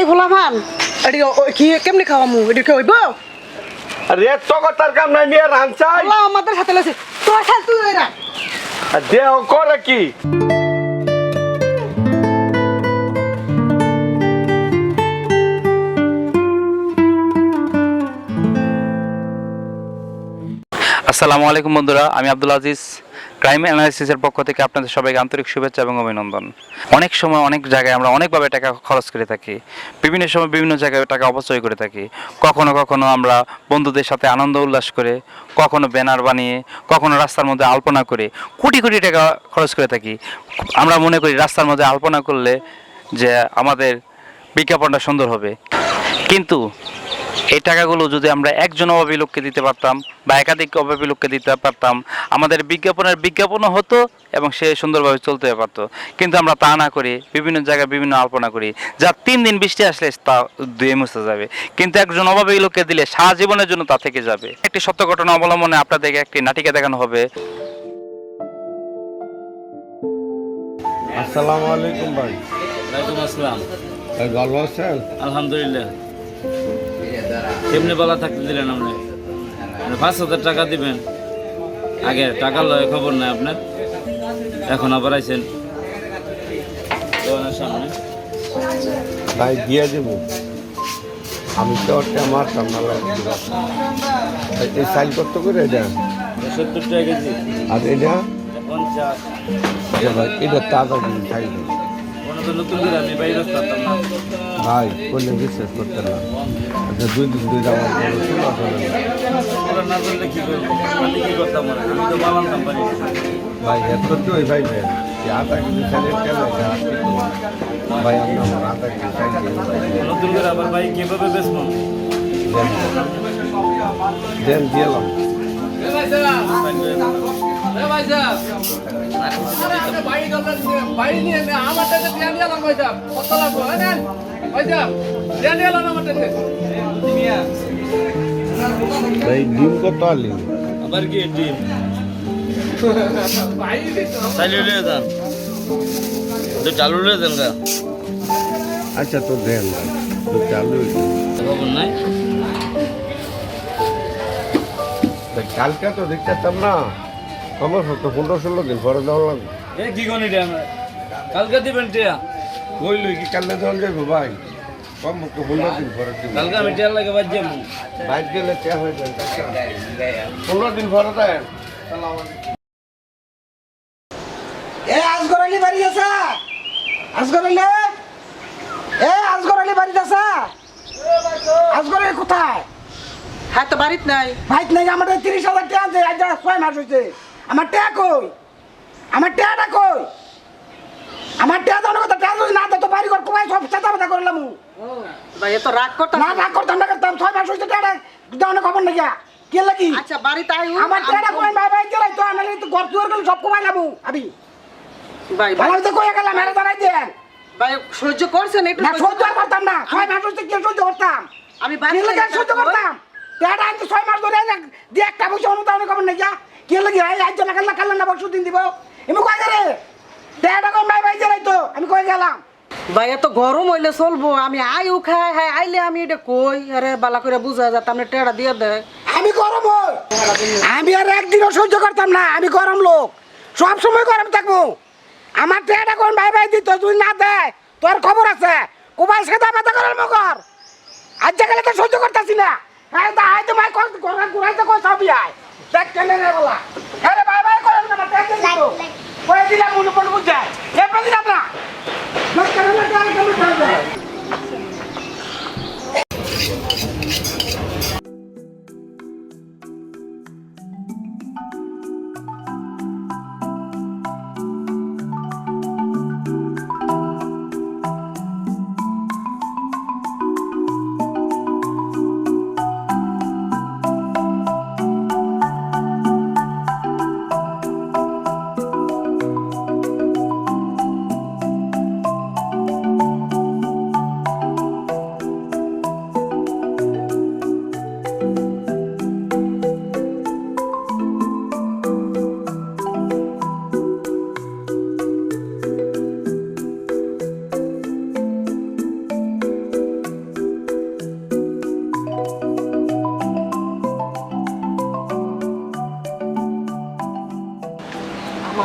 ভোলামান এটি কি কেমনি খাওয়ামু এটি কি হইব আরে তো কথার কাম নাই নিয়ে রান চাই আল্লাহ আমাদের সাথে লইছে তুই খেল তুই এরা দেহ করে কি আসসালামু আলাইকুম বন্ধুরা, আমি আব্দুল আজিজ ক্রাইম অ্যানালিসিসের পক্ষ থেকে আপনাদের সবাইকে আন্তরিক শুভেচ্ছা এবং অভিনন্দন। অনেক সময় অনেক জায়গায় আমরা অনেকভাবে টাকা খরচ করে থাকি, বিভিন্ন সময় বিভিন্ন জায়গায় টাকা অপচয় করে থাকি। কখনো কখনো আমরা বন্ধুদের সাথে আনন্দ উল্লাস করে, কখনো ব্যানার বানিয়ে, কখনো রাস্তার মধ্যে আলপনা করে কোটি কোটি টাকা খরচ করে থাকি। আমরা মনে করি রাস্তার মধ্যে আলপনা করলে যে আমাদের বিজ্ঞাপনটা সুন্দর হবে, কিন্তু এই টাকাগুলো যদি আমরা একজন অভাবী লোককে দিতে পারতাম বা একাধিক অভাবী লোককে দিতে পারতাম, আমাদের বিজ্ঞাপনও হতো এবং সে সুন্দরভাবে চলতে পারতো। কিন্তু আমরা তা না করি বিভিন্ন জায়গায় বিভিন্ন আলপনা করি, যা 3 দিন বৃষ্টি আসলে তা ধুয়ে মুছে যাবে, কিন্তু একজন অভাবী লোককে দিলে সারা জীবনের জন্য তা থেকে যাবে। একটি সত্য ঘটনা অবলম্বনে আপনাদেরকে একটি নাটিকা দেখানো হবে। আসসালামু আলাইকুম ভাই। ওয়ালাইকুম আসসালাম। ভাই ভালো আছেন? আলহামদুলিল্লাহ। কেমনে বলা থাকতে দিলেন আপনি? 5,000 টাকা দিবেন, আগে টাকা লয় খবর নাই আপনার, এখন আবার আইছেন দোকানের সামনে। ভাই দিয়ে দেবো, আমি তো ওটা আমার সামনে এই সাইল করতে করে এটা 70 টাকা কেজি, আর এটা 50। ভাই এটা তাজা দিন সাইল কোনো তো নতুন করে আমি বাইরে আসতাম না। ভাই করলে বিশ্বাস করতে না। আচ্ছা 2 দিন ধরে আমার বড় শোনা চলে না ওরা না করলে কি করবো, আমি কি করতাম? আমি তো বানাতাম পারি। ভাই এত তো ওই ভাই ভাই আধা কেজি সাইলের তেল ভাই আপনি আমার আধা কেজি সাইল নতুন করে আবার ভাই কিভাবে বেচবো? দেন দিলাম ভাই ডিম কত আলি আবার কি ডিম চালু লিয়ে যান, তো চালু লিয়ে যান গা। আচ্ছা তো দেন তো চালু খবর নাই। কালকে তো দেখতাম না, আমার হতো 15-16 দিন পরে দেওয়া লাগবে। এ কি গনি রে আমরা কালকে দিবেন টিয়া? বললো কি কালকে দেওয়া যাবে ভাই? কম তো 15 দিন পরে দিব। কালকে আমি টিয়ার লাগে বাদ যাবো। বাইক গেলে চা হয়ে যাবে 15 দিন পরে দেন। এ আজগর আলী বাড়ি আছে আজগর আলী আজগর আলী বাড়ি আছে আজগর আলী কোথায় হ্যাঁ তো বাড়িত নাই ভাইত নাই আমার 30,000 টাকা আছে আজ 6 মাস হইছে আমার টাকা কই আমার টাকাটা কই আমার টাকা দাও কথা টাকা যদি না দাও তো বাড়ি ঘর কোথায় সব চাচা বাতা করলাম ভাই এত রাগ করতাম না রাগ করতাম না করতাম 6 মাস হইছে টাকা দাও না খবর নাই কি লাগি আচ্ছা বাড়িতে আই আমার টাকা কই ভাই ভাই চলাই তো আনালে তো ঘর দুয়ার গেল সব কমাইলাম আমি ভাই ভালো তো কই গেলাম মেরে দাঁড়াই দেন ভাই সহ্য করছেন একটু না সহ্য আর করতাম না 6 মাস হইছে কি সহ্য করতাম আমি বাড়ি কি লাগে সহ্য করতাম টাকা আনতে 6 মাস ধরে দিয়ে একটা বসে অনুদান খবর নাই কি লাগে এই আজ না কাল না বসু দিন দিব এমন কই গেলে টাকা কই ভাই ভাই চলাই তো আমি কই গেলাম ভাই এত গরম হইলে চলবো আমি আইও খাই হ্যাঁ আইলে আমি এটা কই আরে বালা করে বুঝা যা আপনি টেড়া দিয়ে দেয় আমি গরম হই আমি আর একদিনও সহ্য করতাম না আমি গরম লোক সব সময় গরম থাকবো আমার টাকা কোন ভাই ভাই দিত তুই না দেয় তোর খবর আছে কোবাই সেটা ব্যথা করার মকর আজ গেলে তো সহ্য করতেছি না হ্যাঁ তা আয় তো ভাই কল ঘুরাইতে কই সবই আয় দেখ কেনে রে বলা আরে ভাই ভাই করেন না টাকা দিত কই দিলাম মনে পড়ে বুঝায় এ পেলি না না দেখ কেনে না কেনে কেনে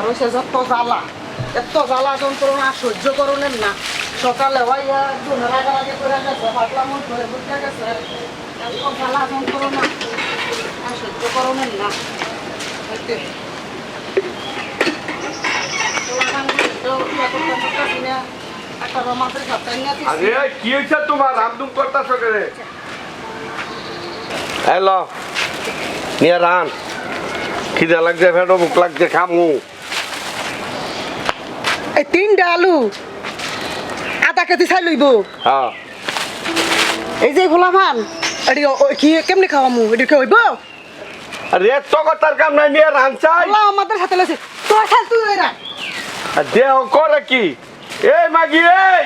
আমার হয়েছে যত জ্বালা, এত জ্বালা যন্ত্রণা সহ্য করলেন না। সকালে ভাইয়া দুনের আগে করে গেছে, পাতলা মন ধরে বুঝতে গেছে, এত জ্বালা যন্ত্রণা আর সহ্য করলেন না। একটা রোমান্সের সপ্তাহ আরে কি হয়েছে তোমার আমদুম করতেছো করে? হ্যালো নিয়ে রান, খিদে লাগছে, ফেটো মুখ লাগছে, খামু। এই 3টা আলু আধা কেজি চাই লইব। হ্যাঁ এই যে ভোলামান এটি কি কেমনি খাওয়ামু, এটি কি হইব? আরে এত কথার কাম নাই, নিয়ে রান চাই। আল্লাহ আমাদের সাথে লইছে, তোর খাল তুই ওই রাখ। দেহ করে কি? এই মাগি এই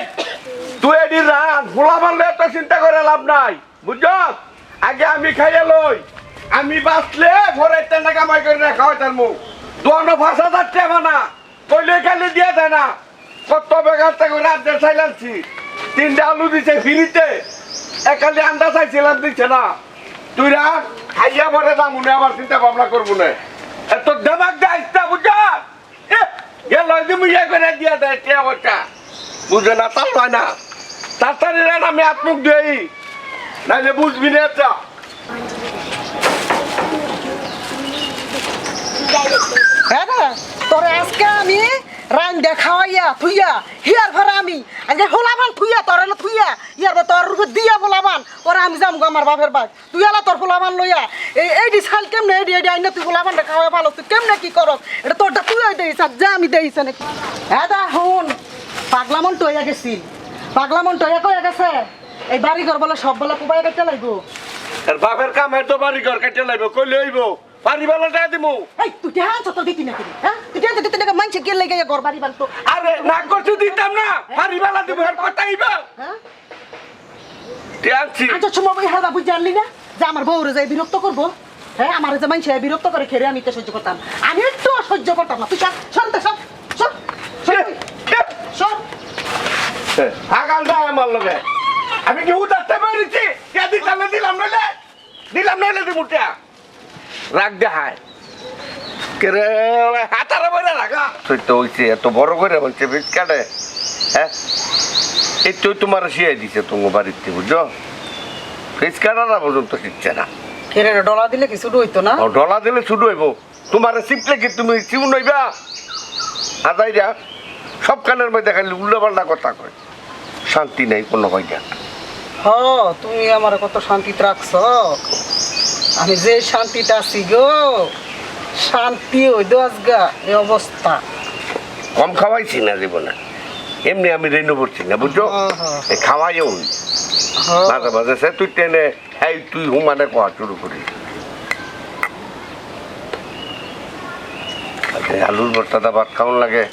তুই এডি রান, ফুলা মারলে এত চিন্তা করে লাভ নাই, বুঝছ? আগে আমি খাইয়ে লই, আমি বাঁচলে ঘরে টাকা কামাই করে না খাওয়াই তার মুখ দোয়ানো ভাষা যাচ্ছে না, কইলে খালি দিয়ে দেয় না। কত বেকার থেকে রাত চাইলাছি, 3টা আলু দিছে ফিরিতে, একালি আন্ডা চাইছিলাম দিচ্ছে না। তুই রাখ, খাইয়া পরে যাবো না, আবার চিন্তা ভাবনা করবো না। এত দেমাক যাইস না, বুঝছ? গেল তুমি ইয়ে করে দিয়ে দেয় টিয়া বটা, বুঝে না, তার হয় না। তাড়াতাড়ি রেন, আমি আত্মুখ দিই, নাইলে বুঝবি না। হ্যাঁ না, তোরে আজকে আমি রান দেখাওয়াইয়া থুইয়া হিয়ার ঘরে আমি আজকে হোলামান থুইয়া তোর এলো থুইয়া ইয়ার তোর রূপে দিয়া হোলামান ওরা আমি যাম গো আমার বাপের বাড়ি, তুই এলা তোর হোলামান লইয়া এই ডিসাইল কেমনে এডি আইনা তুই হোলামান দেখাওয়া ভালো, তুই কেমনে কি করস এটা তোরটা তুই দেইছ যা আমি দেইছ নাকি? হ্যাঁ দা হুন, পাগলামন টইয়া গেছি, পাগলামন টইয়া কইয়া গেছে এই বাড়ি ঘর বলে সব বলে কুবাই কেটে লাগবো। আর বাপের কাম তো বাড়ি ঘর কেটে লাগবে, কইলে হইব বাড়ি বেলা টাকা দিমু। এই তুই ধ্যান তো দিতি না কি হ্যাঁ, তুই ধ্যান দিতে না মানছে কে লাগে ঘর বাড়ি বানতো। আরে না করতে দিতাম না, বাড়ি বেলা দিব, আর কথা হইবা। হ্যাঁ টিয়াছি আচ্ছা সময় হাদা বুঝ জানলি না যে আমার বউরে যাই বিরক্ত করবো? হ্যাঁ আমার যে মানছে বিরক্ত করে খেরে আমি তো সহ্য করতাম, আমি একটু সহ্য করতাম না। তুই সরতে সব সব সব আগাল যায় আমার লগে, আমি কি উঠাতে পেরেছি? কে দিতাম না, দিলাম নইলে দিলাম নইলে দিব টিয়া। রাগ দেখায় কেরে হাতারা বইরা রাখা তুই তো হইছে এত বড় করে বলছে বিট কাটে। হ্যাঁ এই তুই তোমার শিয়াই দিছে তোমার বাড়িতে, বুঝছো? ফিস কাটাটা পর্যন্ত শিখছে না। খেরে ডলা দিলে কি শুরু হইতো না? ও ডলা দিলে শুরু হইব, তোমার সিপলে কি তুমি চিউন হইবা? আদাইরা সব কানের মধ্যে খালি উল্টো পাল্টা কথা কয়, শান্তি নেই কোনো ভাইয়া। হ তুমি আমার কত শান্তিতে রাখছ, আমি যে শান্তিতে আছি গো, শান্তি ওই দোয়াজগা এই অবস্থা। কম খাওয়াইছি না জীবনে, এমনি আমি রেনু পড়ছি না, বুঝছো? এই খাওয়াইও মাঝে মাঝে সে তুই টেনে এই তুই হুমানে কোয়া শুরু করি। আলুর ভর্তাটা ভাত খাওয়ান লাগে,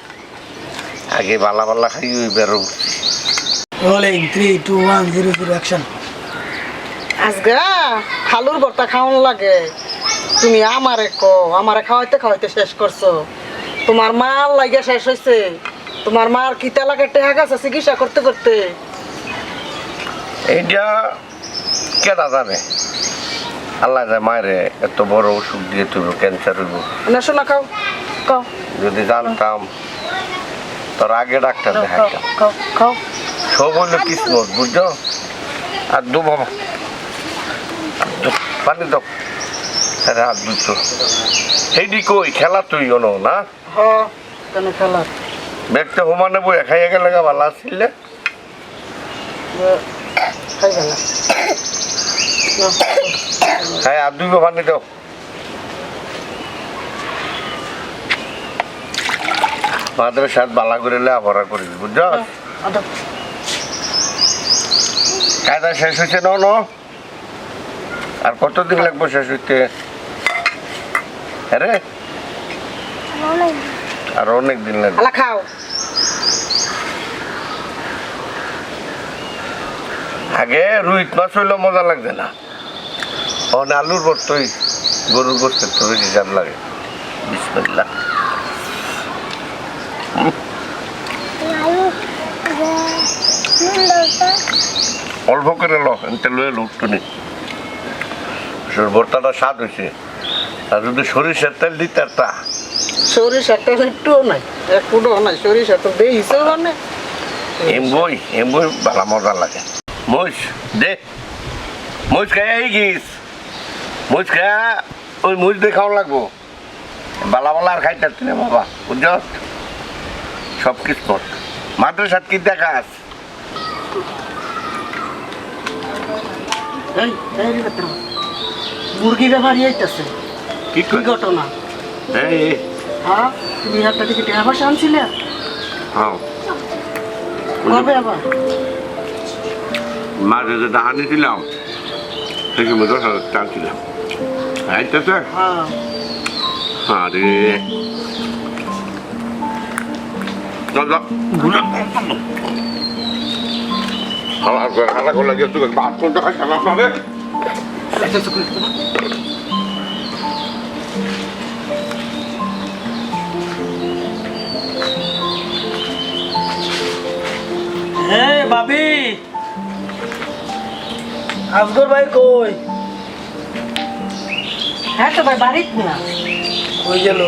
আগে বালা বালা খাই ওই বেরো। Rolling 3, 2, 1, 0, 0, action. আজগা খালুর ভর্তা খাওয়ান লাগে, তুমি আমারে খাওয়াইতে খাওয়াইতে শেষ করছো। তোমার মার লাগে শেষ হয়েছে, তোমার মার কি তেলাকে টেহা গেছে চিকিৎসা করতে করতে। এইটা কেটা জানে, আল্লাহ যায় মায়েরে এত বড় অসুখ দিয়ে তুই ক্যান্সার হইব। না শোনা খাও খাও যদি জানতাম তোর আগে ডাক্তার খাও দেখাইতাম। খাও খাও সব হইলো কিসমত, বুঝছো? আর দু বাবা পানি দাও, হাত দুটো সেইদি কই খেলা তুই অন না হ্যাঁ কেন খেলা ব্যাগটা হোমানে বই খাইয়া গেলে ভালো আসছিলে। খাই গেল হ্যাঁ আর দুই পানি দাও। মাদের সাথে বালা করে লেখাপড়া করিস, বুঝছো? কায়দা শেষ হয়েছে ন, আর কতদিন লাগবে শেষ হইতে? আরে আর অনেক দিন লাগবে। আলা খাও আগে রুইত মাছ হইলে মজা লাগবে না, আলুর ভর্তই গরুর গোস্তের তো বেশি স্বাদ লাগে। বিসমিল্লাহ। অল্প করে লো, এনতে লয়ে লুটটুনি ভর্তাটা স্বাদ হয়েছে। আর যদি সরিষার তেল দিতে একটা সরিষার তেল একটুও নাই, এক ফুটও নাই সরিষার তেল দিয়ে হিসেবে মানে এমবই ভালো মজা লাগে। মুস দে মুস খায় এই গিস মুস খায় ওই মুস দিয়ে খাওয়া লাগবো, বালা বালা আর খাইতে পারতি না বাবা, বুঝছ? সব কিছু কর মাদ্রাসাত কি দেখাস? মুরগি ব্যাপার আইতেছে কি কি ঘটনা? এই হ্যাঁ তুমি একটা থেকে টাকা পয়সা আনছিলে হ্যাঁ কবে আবার? মাঝে যে দাহানি দিলাম সেই সময় 10,000 টানছিলাম। আইতেছে হ্যাঁ আরে খালা করলে গেছো ভাত কোনটা খাইছিলাম আপনাদের হ্যাঁ ভাবি, আজগর ভাই কই? হ্যাঁ তো ভাই বাড়িত না কই গেল?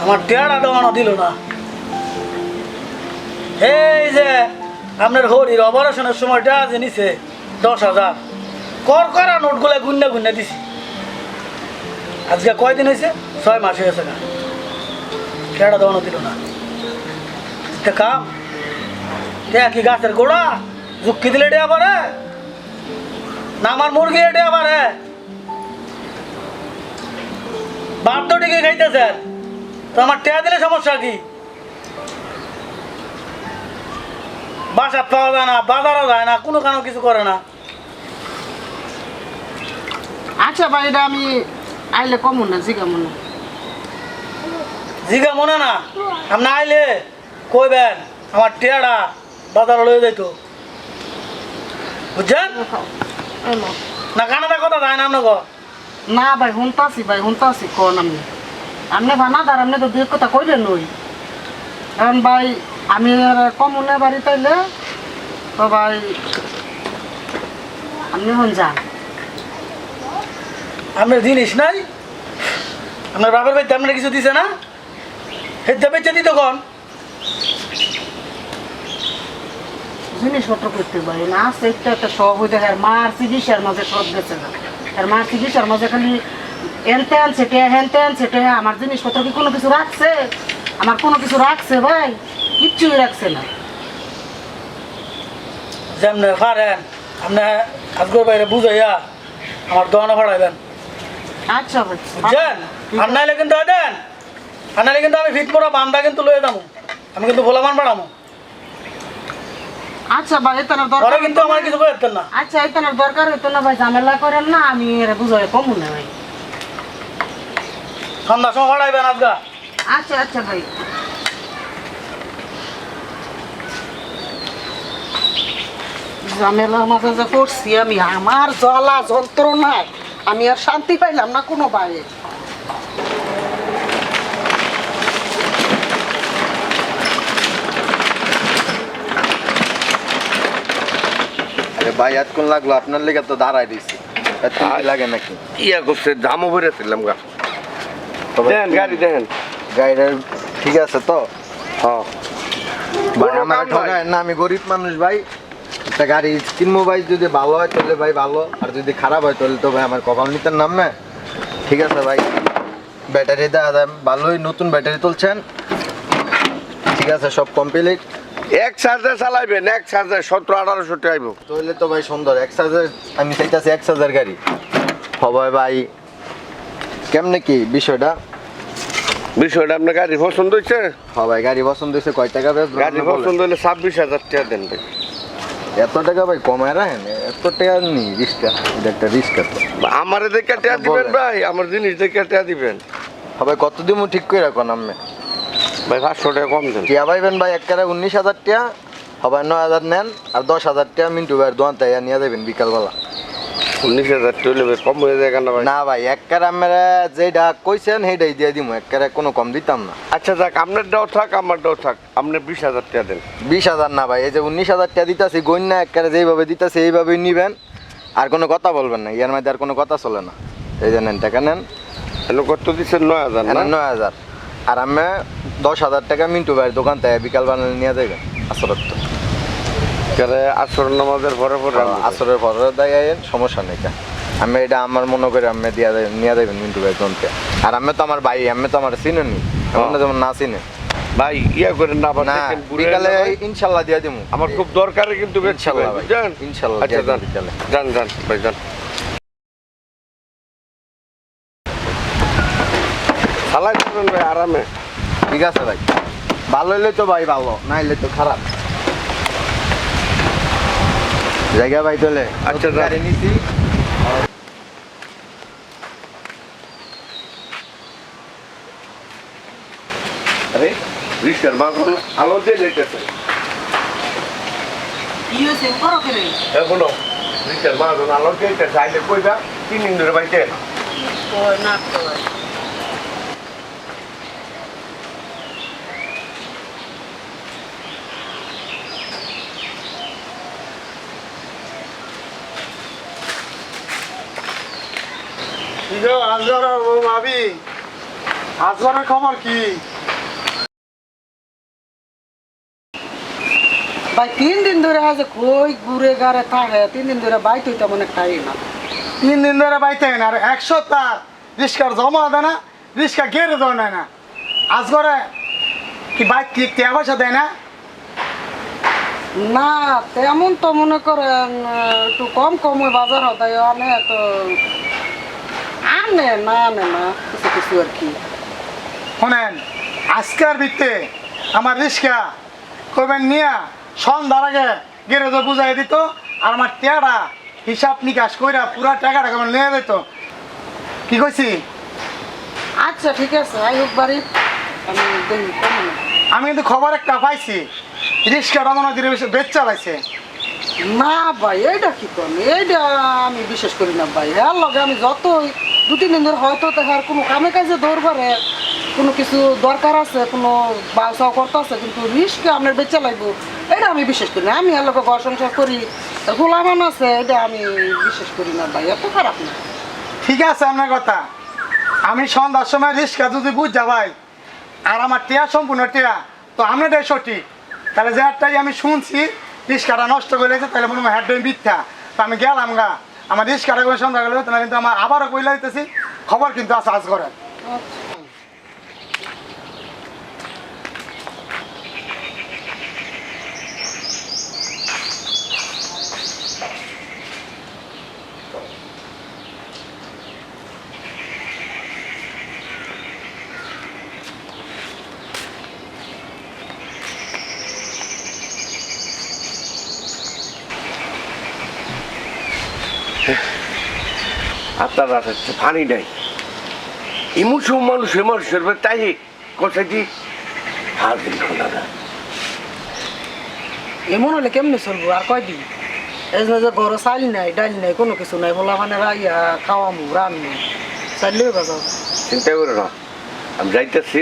আমার টেয়ারা দেওয়ানো দিল না। এই যে আপনার হরির অপারেশনের সময়টা যে নিছে 10,000 করা নোটগুলো গুন্না গুন্না দিছি। আজকে কয়দিন হয়েছে? 6 মাস হয়েছে না, টেয়ারা দেওয়ানো দিল না। কাম টেয়া কি গাছের গোড়া ঝুঁকি দিলে টেয়া পারে না? আমার মুরগি টেয়া পারে? ভাত তো ঠিকই খাইতেছেন, তো আমার টেয়া দিলে সমস্যা কি? বাসাত পাওয়া যায় না, বাজারও যায় না, কোনো কারণ কিছু করে না। আচ্ছা ভাই এটা আমি আইলে কম না জিগা মনে জিগা মনে না, আপনি আইলে কইবেন আমার টেয়াটা বাজারে লয়ে যাইতো, বুঝছেন না? কানাডা কথা যায় না আপনার? না ভাই হুনতাছি কোন আমি আপনি বানাদার আপনি তো দুই কথা কইলেন নই। এখন ভাই আমি কমনে বাড়ি তাইলে তো ভাই আপনি হন যান। আপনার জিনিস নাই? আপনার বাবার বাড়িতে আপনার কিছু দিছে না? হেঁটে বেঁচে দিত কন? জিনিসপত্র করতে পারি না আছে একটা সব হয়ে দেখে মার চিকিৎসার মাঝে সব গেছে না, আর মার চিকিৎসার মাঝে খালি এনতে আনছে টেয়া হেনতে আনছে টেয়া। আমার জিনিসপত্র কি কোনো কিছু রাখছে? আমার কোনো কিছু রাখছে ভাই? কিচ্ছুই রাখছে না। যেমন পারেন আপনি আজকের বাইরে বুঝাইয়া আমার দোকানে ভাড়াইবেন, আচ্ছা ভাই বুঝছেন? আর নাইলে কিন্তু দেন, আর নাইলে কিন্তু আমি ফিট মোড়া বান্ধা কিন্তু লয়ে যাবো, আমি কিন্তু ভোলামান বাড়াবো। আচ্ছা ভাই এতনার ওরা দরকার কিন্তু আমার কিছু করতেন না। আচ্ছা এতনার দরকার হইতো না ভাই, ঝামেলা করেন না, আমি এর বুঝাই কমু না ভাই। সন্ধ্যার সময় ভাড়াইবেন আজকা। আচ্ছা আচ্ছা ভাই ঝামেলার মাঝে যে পড়ছি আমি, আমার জ্বালা যন্ত্রণায় আমি আর শান্তি পাইলাম না কোনো ভাই। ভাই এতক্ষণ লাগলো আপনার লেগে তো দাঁড়াই দিছি, এত লাগে নাকি? ইয়া করছে জামও বেড়েছিলাম গা। দেন গাড়ি দেন, গাড়িটা ঠিক আছে তো? হ্যাঁ ভাই আমার ঠকায় না, আমি গরিব মানুষ ভাই, একটা গাড়ি কিনবো ভাই, যদি ভালো হয় তাহলে ভাই ভালো, আর যদি খারাপ হয় তাহলে তো ভাই আমার কপাল নিতে নামবে। ঠিক আছে ভাই, ব্যাটারি দেওয়া ভালোই, নতুন ব্যাটারি তুলছেন, ঠিক আছে সব কমপ্লিট। এক চার্জে চালাইবেন, এক চার্জে 1700-1800 টাইব। তাহলে তো ভাই সুন্দর, এক চার্জার আমি চাইতেছি, এক চার্জার গাড়ি হবে ভাই। কেমনে কি বিষয়টা? বিষয়টা আপনার গাড়ি পছন্দ হয়েছে? হ্যাঁ ভাই গাড়ি পছন্দ হয়েছে, কয় টাকা বেচবেন? গাড়ি পছন্দ হলে 26,000 টাকা দেন ভাই। এত টাকা ভাই কমায় রাখেন, এত টাকা নি রিস্কা, এটা একটা রিস্ক আছে। আমারে দেখে টাকা দিবেন ভাই, আমার জিনিস দেখে টাকা দিবেন। ভাই কত দিমু ঠিক করে রাখুন আমি ভাই 500 টাকা কম দেন। টিয়া পাইবেন ভাই, একবারে 19,000 টাকা হবে, 9,000 নেন, আর 10,000 টাকা মিন্টু ভাইয়ের দোকান থেকে নিয়ে যাবেন বিকালবেলা। 19,000 টাকা কম হয়ে যায় কেন ভাই? না ভাই একবারে আমরা যেটা কইছেন সেইটাই দিয়ে দিমু, একবারে কোনো কম দিতাম না। আচ্ছা যাক, আপনার দাও থাক, আমার দাও থাক, আপনি 20,000 টাকা দেন। 20,000 না ভাই, এই যে 19,000 টাকা দিতেছি গন্যা, একবারে যেইভাবে দিতেছি এইভাবেই নিবেন, আর কোনো কথা বলবেন না, ইয়ার মধ্যে আর কোনো কথা চলে না। এই যে নেন টাকা নেন, এনে কত দিচ্ছেন 9,000 না? 9,000 আর আমি 10,000 টাকা মিন্টু ভাইয়ের দোকান থেকে বিকাল বানালে নিয়ে দেবেন আসরত কেরে আসর নামাজের পরে পরে আসরের পরে দেয় সমস্যা নেই কা। আমি এটা আমার মনে করি আমি নিয়ে দেবেন মিন্টু ভাইয়ের দোকান থেকে। আর আমি তো আমার ভাই আমি তো আমার চিনেনি এমন না যেমন না চিনে ভাই ইয়া করেন না আবার না দেখেন ঘুরে বিকালে যাবেন। ইনশাল্লাহ দিয়ে দিব আমার খুব দরকারে কিন্তু বেশি ইনশাল্লাহ ভাই বুঝছেন? ইনশাল্লাহ আচ্ছা দিয়ে যান দিব বিকালে। যান যান ভাই যান চালাই যাবেন ভাই আরামে। ঠিক আছে ভাই ভালো হইলে তো ভাই ভালো না হইলে তো খারাপ জায়গা ভাই তোলে আচ্ছা, নতুন গাড়ি নিছি আরে রিক্সার বাগান আলো দিয়ে লেগেছে কি হয়েছে করো কে রে এখনো রিক্সার বাগান আলো দিয়ে লেগেছে আইলে কইবা 3 দিন ধরে বাইতে ওই না তো আজগরের খবর কি? ভাই 3 দিন ধরে আজ কই ঘুরে গারে থাকে 3 দিন ধরে বাইত হইতা মনে খাই না 3 দিন ধরে বাইতে না আর 100 তার রিস্কার জমা দেয় না রিস্কা গেড়ে দেয় না আজগরে কি বাইক কি পয়সা দেয় না? না তেমন তো মনে করেন একটু কম কম ওই বাজার হতায় আনে তো আনে না কিছু কিছু আর কি শোনেন আজকের ভিত্তে আমার রিস্কা কইবেন নিয়া সন্ধ্যার আগে গ্যারেজে বুঝাই দিত আর আমার টাকাটা হিসাব নিকাশ কইরা পুরা টাকাটা কেমন নিয়ে যেত কি কইছি? আচ্ছা ঠিক আছে আই হোক বাড়ি আমি দেখি কেমন আমি কিন্তু খবর একটা পাইছি রিস্কাটা মনে হয় বেচ চালাইছে। না ভাই এইটা কি করবো এইটা আমি বিশ্বাস করি না ভাই হ্যাঁ লগে আমি যতই 2-3 দিন ধরে হয়তো তাহার কোনো কামে কাজে ধরবারে কোনো কিছু দরকার আছে কোনো বাসাও করতে আছে কিন্তু রিস্কে আপনার বেচা লাগবো এটা আমি বিশ্বাস করি না আমি আর লোক ঘর সংসার করি গোলামান আছে এটা আমি বিশ্বাস করি না ভাই এত খারাপ না ঠিক আছে আপনার কথা আমি সন্ধ্যার সময় রিস্কা যদি বুঝ ভাই আর আমার টিয়া সম্পূর্ণ টিয়া তো আপনারটাই সঠিক তাহলে যে একটাই আমি শুনছি রিস্কাটা নষ্ট করে গেছে তাহলে মনে হয় হ্যাডটাই মিথ্যা তো আমি গেলাম গা আমার রিস্কাটা করে সন্ধ্যা গেলে তাহলে কিন্তু আমার আবারও কইলা দিতেছি খবর কিন্তু আছে আজ করে আপনার রাস্তায় পানি নাই ইমোশন মানুষের তাই কোথায় দি আর দিন না এমন হলে কেমনে চলবো আর কয়দিন এই যে ঘর চাল নাই ডাল নাই কোনো কিছু নাই বলা মানে রাইয়া খাওয়ামু রান্নু চাইলেও বাজাও চিন্তা করো না আমি যাইতেছি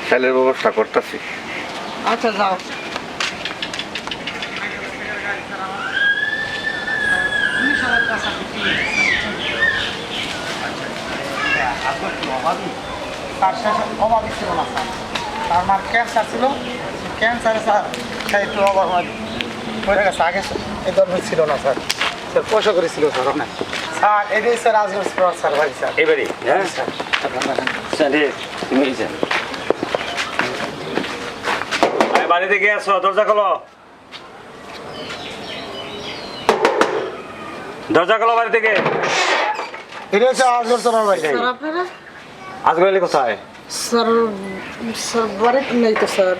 চালের ব্যবস্থা করতেছি আচ্ছা যাও তার শেষে অভাবই ছিল না স্যার তার মার ক্যান্সার ছিল ক্যান্সারে স্যার একটু অভাব হয়ে গেছে আগে এই ধরনের ছিল না স্যার স্যার পয়সা করেছিল স্যার অনেক স্যার এটাই স্যার আজকের স্যার ভাই স্যার এবারে হ্যাঁ স্যার তুমি বাড়ি থেকে আসো দরজা খোলো বাড়ি থেকে এটা হচ্ছে আজকের স্যার ভাই স্যার আপনারা আজকে এলে কোথায় স্যার স্যার বাড়িতে নেই তো স্যার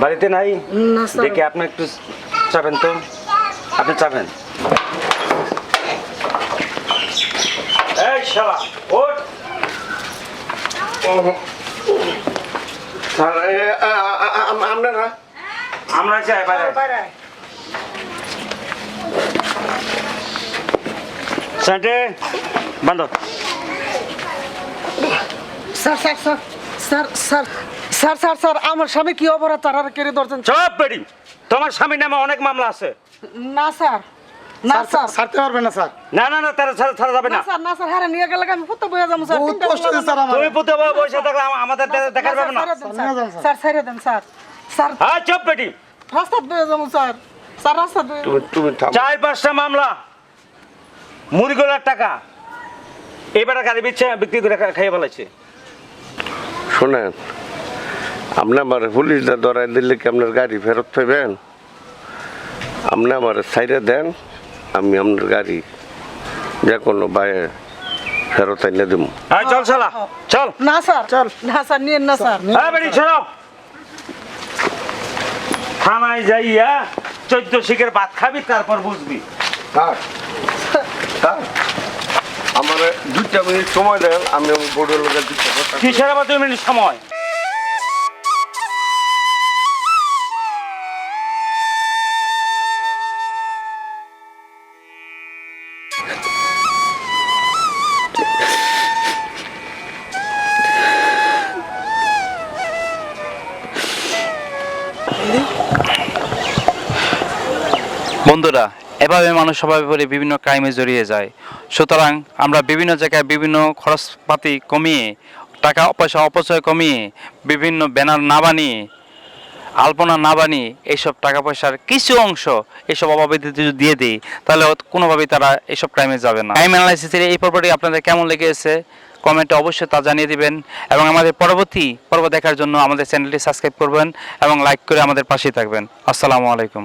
বাড়িতে নাই না স্যার দেখে আপনি একটু চাবেন তো আপনি চাবেন এই শালা ওঠ স্যার আপনারা আমরা চাই বাইরে সাইডে বন্ধ sir sir sir sir sir sir sir sir আমার স্বামী কি অপরাধ তারা কেড়ে ধরছেন চপ বেড়ি তোমার স্বামীর নামে অনেক মামলা আছে না স্যার না স্যার ছাড়তে পারবে না স্যার। না না না তারা ছাড়া যাবে না না। স্যার না স্যার হ্যাঁ নিয়ে গেলে আমি ফুটো বয়ে যাবো স্যার বহুত কষ্ট হচ্ছে স্যার আমার। তুমি পুতে বসে থাকলে আমাদের দেখার পাবে না। স্যার ছেড়ে দেন স্যার স্যার হ্যাঁ চুপ বেটি। রাস্তা বয়ে যাবো স্যার স্যার রাস্তা বয়ে তুমি থামো। 4-5টা মামলা মুড়িগুলার টাকা এবারে গাড়ি বিক্রি করে খাইয়ে ফেলাইছে। শোনেন, আপনি আমার পুলিশরা ধরাই দিলে কি আপনার গাড়ি ফেরত পাইবেন? আপনি আমার সাইডে দেন, আমি আপনার গাড়ি যে কোনো বাইরে ফেরত এনে দেবো। হ্যাঁ চল শালা চল। না স্যার চল না স্যার নিয়েন না স্যার হ্যাঁ বেটি শোনো, থানায় যাইয়া 14 শিখের ভাত খাবি তারপর বুঝবি। স্যার স্যার আমার 2টা মিনিট সময় দেন, আমি আমার বোর্ডের লোকের দিতে কিসের আবার 2 মিনিট সময়? বন্ধুরা, এভাবে মানুষ স্বভাবে পড়ে বিভিন্ন ক্রাইমে জড়িয়ে যায়। সুতরাং আমরা বিভিন্ন জায়গায় বিভিন্ন খরচপাতি কমিয়ে, টাকা পয়সা অপচয় কমিয়ে, বিভিন্ন ব্যানার না বানিয়ে, আলপনা না বানিয়ে এইসব টাকা পয়সার কিছু অংশ এইসব অভাবীদের যদি দিয়ে দিই, তাহলে কোনোভাবেই তারা এইসব ক্রাইমে যাবে না। ক্রাইম অ্যানালাইসিসের এই পর্বটি আপনাদের কেমন লেগেছে কমেন্টে অবশ্যই তা জানিয়ে দিবেন, এবং আমাদের পরবর্তী পর্ব দেখার জন্য আমাদের চ্যানেলটি সাবস্ক্রাইব করবেন এবং লাইক করে আমাদের পাশেই থাকবেন। আসসালামু আলাইকুম।